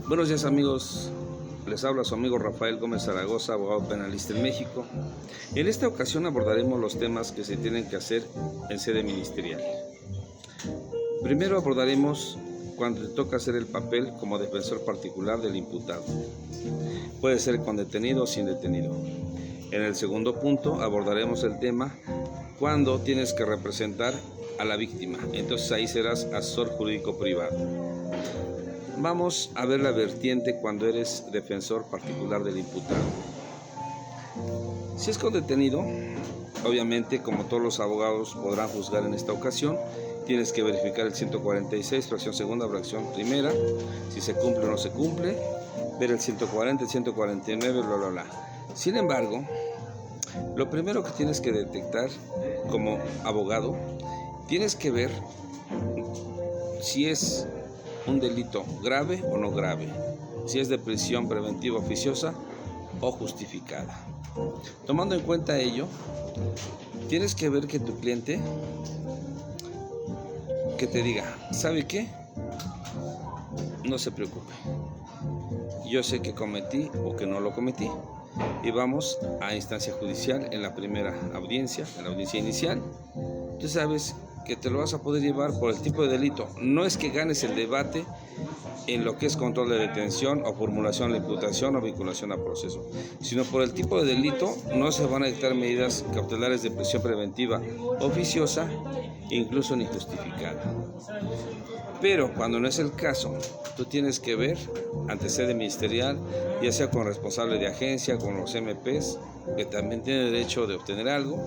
Buenos días amigos, les habla su amigo Rafael Gómez Zaragoza, abogado penalista en México. En esta ocasión abordaremos los temas que se tienen que hacer en sede ministerial. Primero abordaremos cuando te toca hacer el papel como defensor particular del imputado. Puede ser con detenido o sin detenido. En el segundo punto abordaremos el tema cuando tienes que representar a la víctima, entonces ahí serás asesor jurídico privado. Vamos a ver la vertiente cuando eres defensor particular del imputado. Si es con detenido, obviamente como todos los abogados podrán juzgar en esta ocasión, tienes que verificar el 146, fracción segunda, fracción primera, si se cumple o no se cumple, ver el 140, el 149, bla, bla, bla. Sin embargo, lo primero que tienes que detectar como abogado, tienes que ver si es un delito grave o no grave, si es de prisión preventiva oficiosa o justificada. Tomando en cuenta ello, tienes que ver que tu cliente que te diga, ¿sabe qué? No se preocupe, yo sé que cometí o que no lo cometí, y vamos a instancia judicial en la primera audiencia, en la audiencia inicial. Tú sabes que te lo vas a poder llevar por el tipo de delito. No es que ganes el debate en lo que es control de detención o formulación de imputación o vinculación a proceso, sino por el tipo de delito no se van a dictar medidas cautelares de prisión preventiva oficiosa, incluso ni justificada. Pero cuando no es el caso, tú tienes que ver ante sede ministerial, ya sea con responsable de agencia, con los MPs, que también tienen derecho de obtener algo,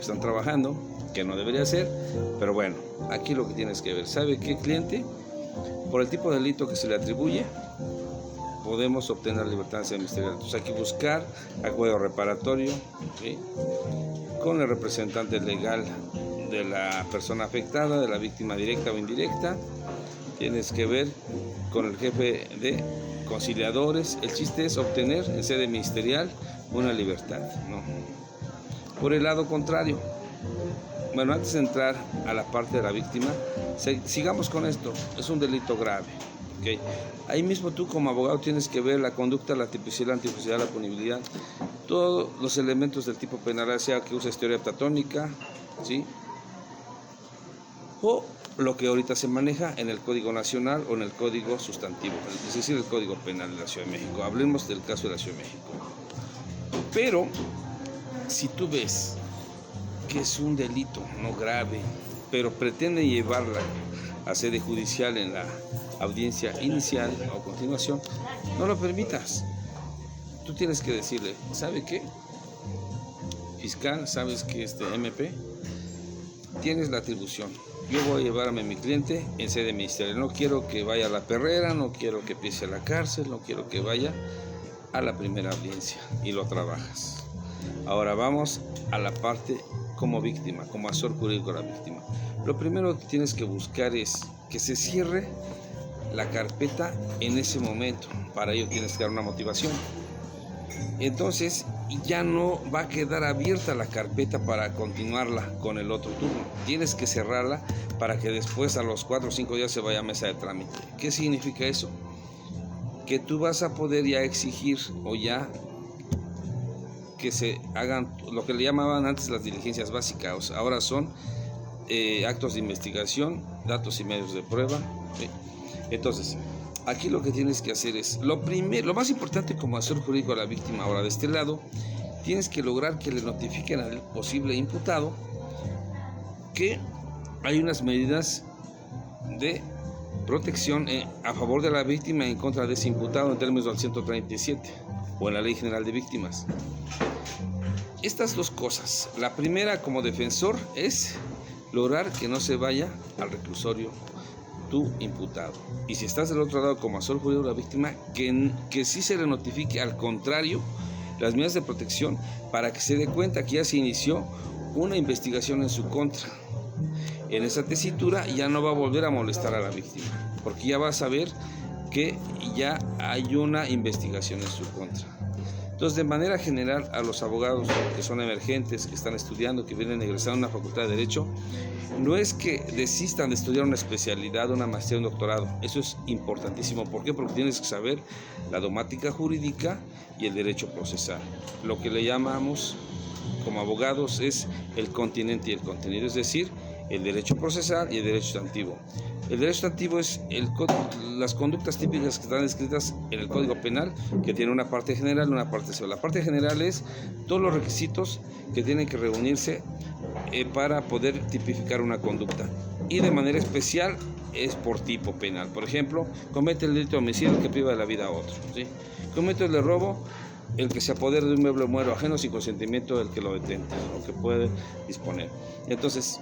están trabajando, que no debería ser, pero bueno, aquí lo que tienes que ver, ¿sabe qué, cliente? Por el tipo de delito que se le atribuye, podemos obtener libertad en sede ministerial. Entonces hay que buscar acuerdo reparatorio, ¿sí?, con el representante legal de la persona afectada, de la víctima directa o indirecta. Tienes que ver con el jefe de conciliadores. El chiste es obtener en sede ministerial una libertad, ¿no? Por el lado contrario, bueno, antes de entrar a la parte de la víctima, sigamos con esto. Es un delito grave, ¿okay? Ahí mismo tú como abogado tienes que ver la conducta, la tipicidad, la antipicidad, la punibilidad, todos los elementos del tipo penal, sea que uses teoría platónica, ¿sí?, o lo que ahorita se maneja en el Código Nacional o en el Código Sustantivo, es decir, el Código Penal de la Ciudad de México. Hablemos del caso de la Ciudad de México. Pero si tú ves que es un delito no grave, pero pretende llevarla a sede judicial en la audiencia inicial o continuación, no lo permitas. Tú tienes que decirle, ¿sabe qué? Fiscal, ¿sabes que MP? Tienes la atribución. Yo voy a llevarme a mi cliente en sede ministerial. No quiero que vaya a la perrera, no quiero que pise a la cárcel, no quiero que vaya a la primera audiencia, y lo trabajas. Ahora vamos a la parte como víctima, como asesor jurídico de la víctima. Lo primero que tienes que buscar es que se cierre la carpeta en ese momento. Para ello tienes que dar una motivación. Entonces ya no va a quedar abierta la carpeta para continuarla con el otro turno. Tienes que cerrarla para que después a los 4 o 5 días se vaya a mesa de trámite. ¿Qué significa eso? Que tú vas a poder ya exigir o ya que se hagan lo que le llamaban antes las diligencias básicas, ahora son actos de investigación, datos y medios de prueba, ¿sí? Entonces, aquí lo que tienes que hacer es, lo más importante como asesor jurídico a la víctima, ahora de este lado, tienes que lograr que le notifiquen al posible imputado que hay unas medidas de protección a favor de la víctima y en contra de ese imputado en términos del 137 o en la Ley General de Víctimas. Estas dos cosas, la primera como defensor es lograr que no se vaya al reclusorio tu imputado, y si estás del otro lado como asesor jurídico de la víctima, que sí se le notifique al contrario las medidas de protección para que se dé cuenta que ya se inició una investigación en su contra. En esa tesitura ya no va a volver a molestar a la víctima, porque ya va a saber que ya hay una investigación en su contra. Entonces, de manera general, a los abogados que son emergentes, que están estudiando, que vienen egresando a una facultad de Derecho, no es que desistan de estudiar una especialidad, una maestría, un doctorado. Eso es importantísimo. ¿Por qué? Porque tienes que saber la dogmática jurídica y el derecho procesal. Lo que le llamamos como abogados es el continente y el contenido, es decir, el derecho procesal y el derecho sustantivo. El derecho sustantivo es las conductas típicas que están escritas en el Código Penal, que tiene una parte general y una parte especial. La parte general es todos los requisitos que tienen que reunirse para poder tipificar una conducta. Y de manera especial es por tipo penal. Por ejemplo, comete el delito de homicidio que priva de la vida a otro, ¿sí? Comete el de robo, el que se apodere de un mueble o muero ajeno sin consentimiento del que lo detenta o que puede disponer. Entonces,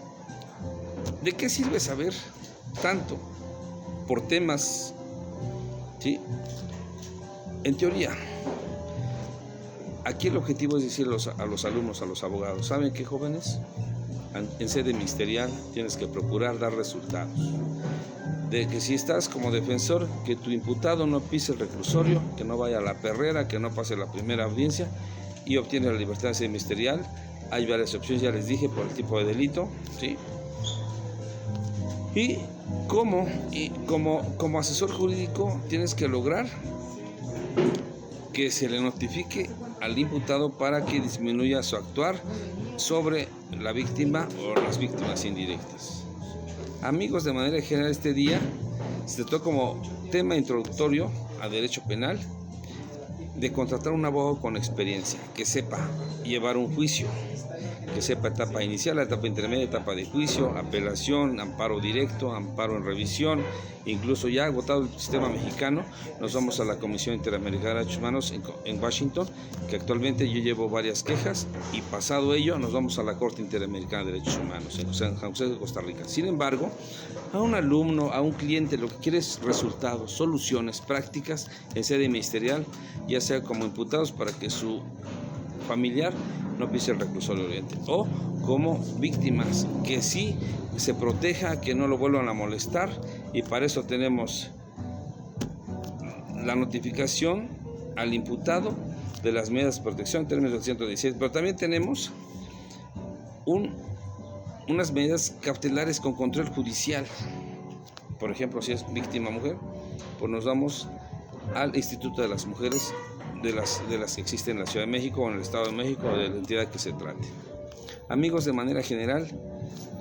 ¿de qué sirve saber tanto por temas, ¿sí? En teoría, aquí el objetivo es decir a los alumnos, a los abogados, ¿saben qué, jóvenes? En sede ministerial tienes que procurar dar resultados. De que si estás como defensor, que tu imputado no pise el reclusorio, que no vaya a la perrera, que no pase la primera audiencia y obtiene la libertad en sede ministerial. Hay varias opciones, ya les dije, por el tipo de delito, ¿sí? Y como asesor jurídico tienes que lograr que se le notifique al imputado para que disminuya su actuar sobre la víctima o las víctimas indirectas. Amigos, de manera general este día se trató como tema introductorio a derecho penal de contratar un abogado con experiencia, que sepa llevar un juicio, que sepa etapa inicial, etapa intermedia, etapa de juicio, apelación, amparo directo, amparo en revisión. Incluso ya agotado el sistema mexicano, nos vamos a la Comisión Interamericana de Derechos Humanos en Washington, que actualmente yo llevo varias quejas, y pasado ello nos vamos a la Corte Interamericana de Derechos Humanos en San José de Costa Rica. Sin embargo, a un alumno, a un cliente, lo que quiere es resultados, soluciones prácticas en sede ministerial, ya sea como imputados para que su familiar no pise el reclusorio oriente, o como víctimas, que sí se proteja, que no lo vuelvan a molestar, y para eso tenemos la notificación al imputado de las medidas de protección en términos del 116, pero también tenemos unas medidas cautelares con control judicial. Por ejemplo, si es víctima mujer, pues nos vamos al Instituto de las Mujeres de las que existen en la Ciudad de México o en el Estado de México, o de la entidad que se trate. Amigos, de manera general,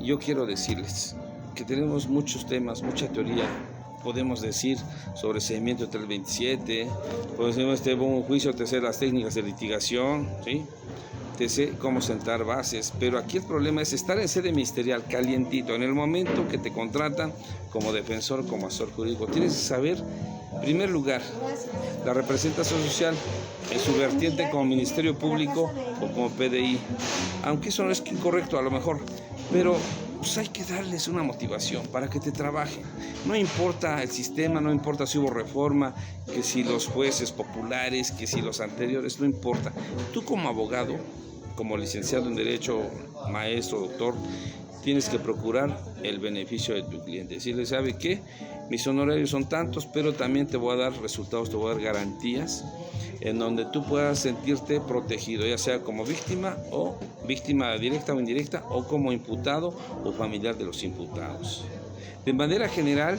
yo quiero decirles que tenemos muchos temas, mucha teoría. Podemos decir sobre seguimiento del 27, podemos decir un juicio, te sé las técnicas de litigación, ¿sí? Te sé cómo sentar bases, pero aquí el problema es estar en sede ministerial calientito, en el momento que te contratan como defensor, como asesor jurídico. Tienes que saber, en primer lugar, la representación social en su vertiente como Ministerio Público o como PDI, aunque eso no es incorrecto a lo mejor, pero pues hay que darles una motivación para que te trabajen. No importa el sistema, no importa si hubo reforma, que si los jueces populares, que si los anteriores, no importa. Tú como abogado, como licenciado en Derecho, maestro, doctor, tienes que procurar el beneficio de tu cliente. Decirle, ¿sabe qué? Mis honorarios son tantos, pero también te voy a dar resultados, te voy a dar garantías en donde tú puedas sentirte protegido, ya sea como víctima directa o indirecta, o como imputado o familiar de los imputados. De manera general,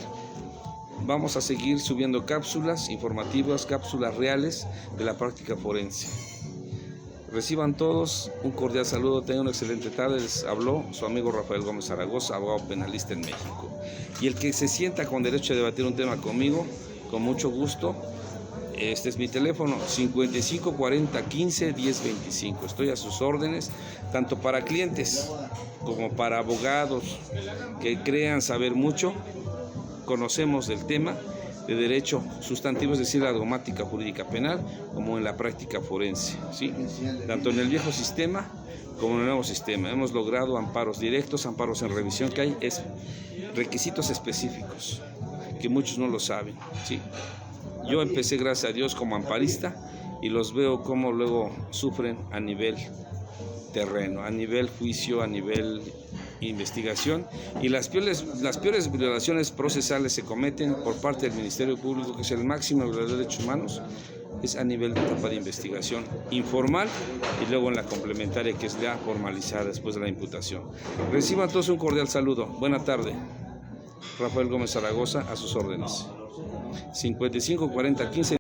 vamos a seguir subiendo cápsulas informativas, cápsulas reales de la práctica forense. Reciban todos un cordial saludo, tengan una excelente tarde. Les habló su amigo Rafael Gómez Zaragoza, abogado penalista en México. Y el que se sienta con derecho a debatir un tema conmigo, con mucho gusto, este es mi teléfono, 55 40 15 10 25. Estoy a sus órdenes, tanto para clientes como para abogados que crean saber mucho, conocemos del tema de derecho sustantivo, es decir, la dogmática jurídica penal, como en la práctica forense, ¿sí? Tanto en el viejo sistema como en el nuevo sistema. Hemos logrado amparos directos, amparos en revisión, que hay requisitos específicos, que muchos no lo saben, ¿sí? Yo empecé, gracias a Dios, como amparista, y los veo como luego sufren a nivel terreno, a nivel juicio, a nivel investigación, y las peores violaciones procesales se cometen por parte del Ministerio Público, que es el máximo de los derechos humanos, es a nivel de etapa de investigación informal y luego en la complementaria, que es la formalizada después de la imputación. Reciban todos un cordial saludo. Buena tarde. Rafael Gómez Zaragoza, a sus órdenes. 55 40 15